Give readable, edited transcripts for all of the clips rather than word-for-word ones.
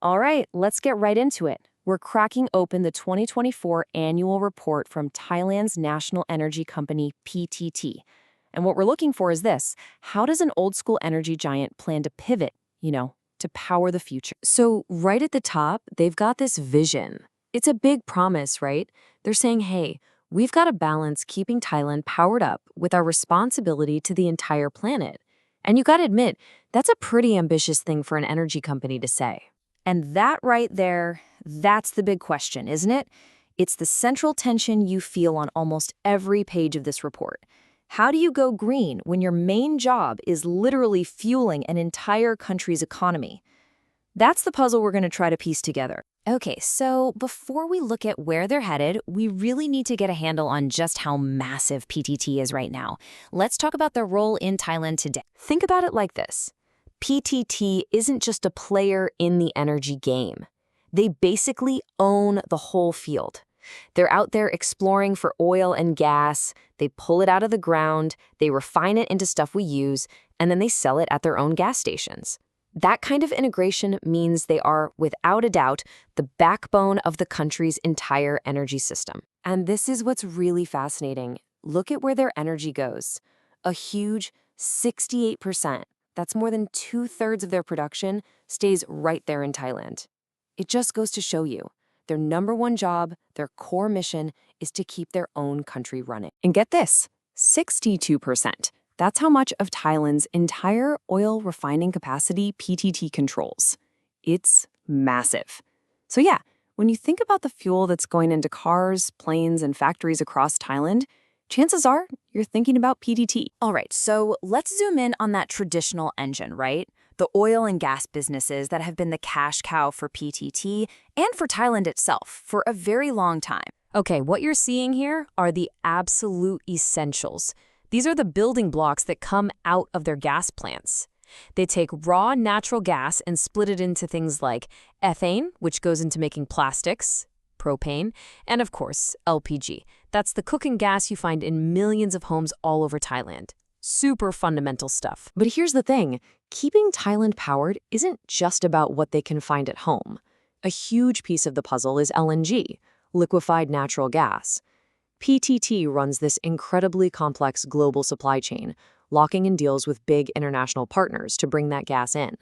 All right, let's get right into it. We're cracking open the 2024 annual report from Thailand's national energy company, PTT. And what we're looking for is this: how does an old school energy giant plan to pivot, to power the future? So, right at the top, they've got this vision. It's a big promise, right? They're saying, hey, we've got to balance keeping Thailand powered up with our responsibility to the entire planet. And you got to admit, that's a pretty ambitious thing for an energy company to say. And that right there, that's the big question, isn't it? It's the central tension you feel on almost every page of this report. How do you go green when your main job is literally fueling an entire country's economy? That's the puzzle we're going to try to piece together. Okay, so before we look at where they're headed, we really need to get a handle on just how massive PTT is right now. Let's talk about their role in Thailand today. Think about it like this. PTT isn't just a player in the energy game. They basically own the whole field. They're out there exploring for oil and gas, they pull it out of the ground, they refine it into stuff we use, and then they sell it at their own gas stations. That kind of integration means they are, without a doubt, the backbone of the country's entire energy system. And this is what's really fascinating. Look at where their energy goes. A huge 68%. That's more than 2/3 of their production stays right there in Thailand. It just goes to show you, their number one job, their core mission, is to keep their own country running. And get this, 62%. That's how much of Thailand's entire oil refining capacity PTT controls. It's massive. So yeah, when you think about the fuel that's going into cars, planes, and factories across Thailand, chances are you're thinking about PTT. All right, so let's zoom in on that traditional engine, right? The oil and gas businesses that have been the cash cow for PTT and for Thailand itself for a very long time. Okay, what you're seeing here are the absolute essentials. These are the building blocks that come out of their gas plants. They take raw natural gas and split it into things like ethane, which goes into making plastics, propane, and of course, LPG. That's the cooking gas you find in millions of homes all over Thailand. Super fundamental stuff. But here's the thing, keeping Thailand powered isn't just about what they can find at home. A huge piece of the puzzle is LNG, liquefied natural gas. PTT runs this incredibly complex global supply chain, locking in deals with big international partners to bring that gas in.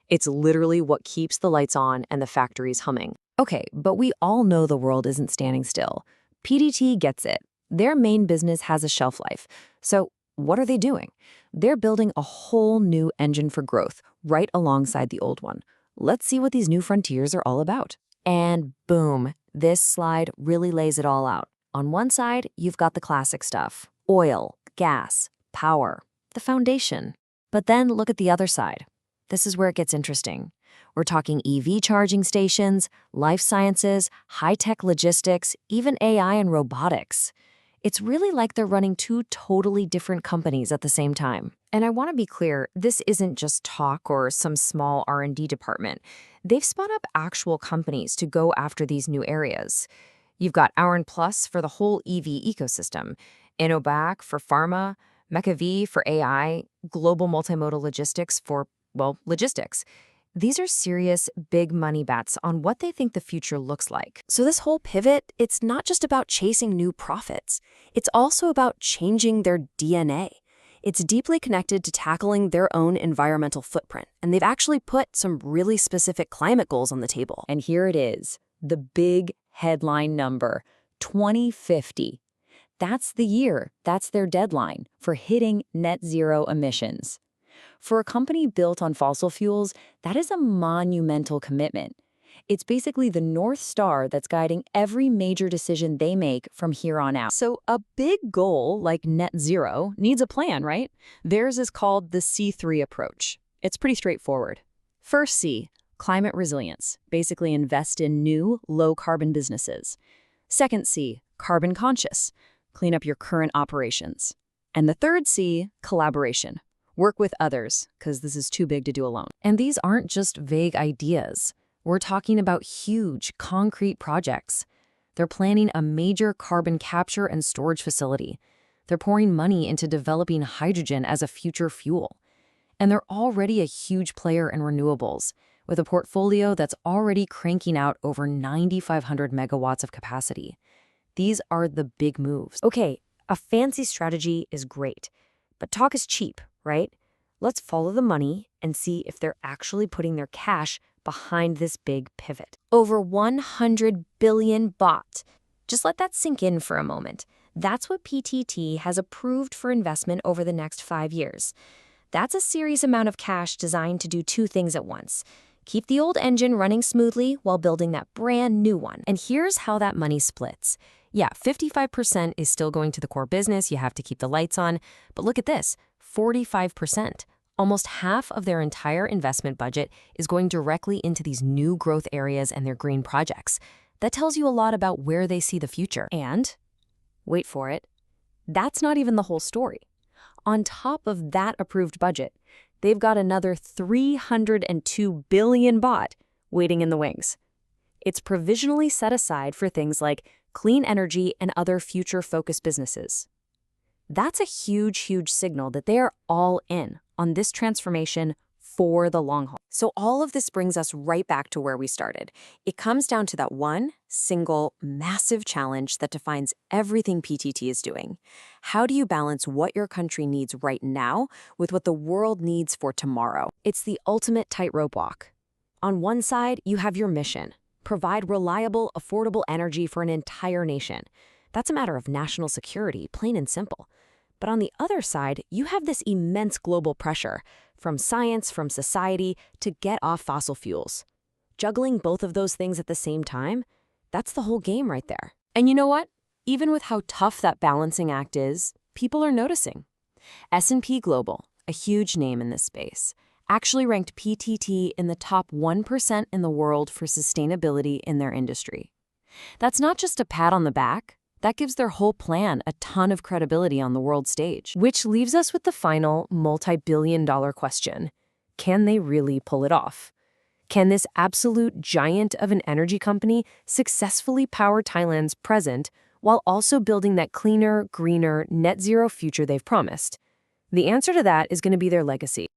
It's literally what keeps the lights on and the factories humming. Okay, but we all know the world isn't standing still. PTT gets it. Their main business has a shelf life. So what are they doing? They're building a whole new engine for growth right alongside the old one. Let's see what these new frontiers are all about. And boom, this slide really lays it all out. On one side, you've got the classic stuff: oil, gas, power, the foundation. But then look at the other side. This is where it gets interesting. We're talking EV charging stations, life sciences, high-tech logistics, even AI and robotics. It's really like they're running two totally different companies at the same time. And I want to be clear, this isn't just talk or some small R&D department. They've spun up actual companies to go after these new areas. You've got Auren Plus for the whole EV ecosystem, Innobac for pharma, MechaV for AI, global multimodal logistics for, logistics. These are serious, big money bets on what they think the future looks like. So this whole pivot, it's not just about chasing new profits. It's also about changing their DNA. It's deeply connected to tackling their own environmental footprint, and they've actually put some really specific climate goals on the table. And here it is, the big headline number, 2050. That's the year, that's their deadline for hitting net zero emissions. For a company built on fossil fuels, that is a monumental commitment. It's basically the North Star that's guiding every major decision they make from here on out. So a big goal like net zero needs a plan, right? Theirs is called the C3 approach. It's pretty straightforward. First C, climate resilience. Basically invest in new, low-carbon businesses. Second C, carbon conscious. Clean up your current operations. And the third C, collaboration. Work with others, because this is too big to do alone. And these aren't just vague ideas. We're talking about huge, concrete projects. They're planning a major carbon capture and storage facility. They're pouring money into developing hydrogen as a future fuel. And they're already a huge player in renewables, with a portfolio that's already cranking out over 9,500 megawatts of capacity. These are the big moves. Okay, a fancy strategy is great, but talk is cheap, right? Let's follow the money and see if they're actually putting their cash behind this big pivot. Over 100 billion baht. Just let that sink in for a moment. That's what PTT has approved for investment over the next 5 years. That's a serious amount of cash designed to do two things at once. Keep the old engine running smoothly while building that brand new one. And here's how that money splits. Yeah, 55% is still going to the core business. You have to keep the lights on. But look at this, 45%. Almost half of their entire investment budget is going directly into these new growth areas and their green projects. That tells you a lot about where they see the future. And, wait for it, that's not even the whole story. On top of that approved budget, they've got another 302 billion baht waiting in the wings. It's provisionally set aside for things like clean energy and other future-focused businesses. That's a huge, huge signal that they are all in on this transformation for the long haul. So all of this brings us right back to where we started. It comes down to that one single massive challenge that defines everything PTT is doing. How do you balance what your country needs right now with what the world needs for tomorrow? It's the ultimate tightrope walk. On one side, you have your mission: provide reliable, affordable energy for an entire nation. That's a matter of national security, plain and simple. But on the other side, you have this immense global pressure from science, from society, to get off fossil fuels. Juggling both of those things at the same time, that's the whole game right there. And you know what? Even with how tough that balancing act is, people are noticing. S&P Global, a huge name in this space, actually ranked PTT in the top 1% in the world for sustainability in their industry. That's not just a pat on the back. That gives their whole plan a ton of credibility on the world stage. Which leaves us with the final multi-billion-dollar question. Can they really pull it off? Can this absolute giant of an energy company successfully power Thailand's present while also building that cleaner, greener, net zero future they've promised? The answer to that is going to be their legacy.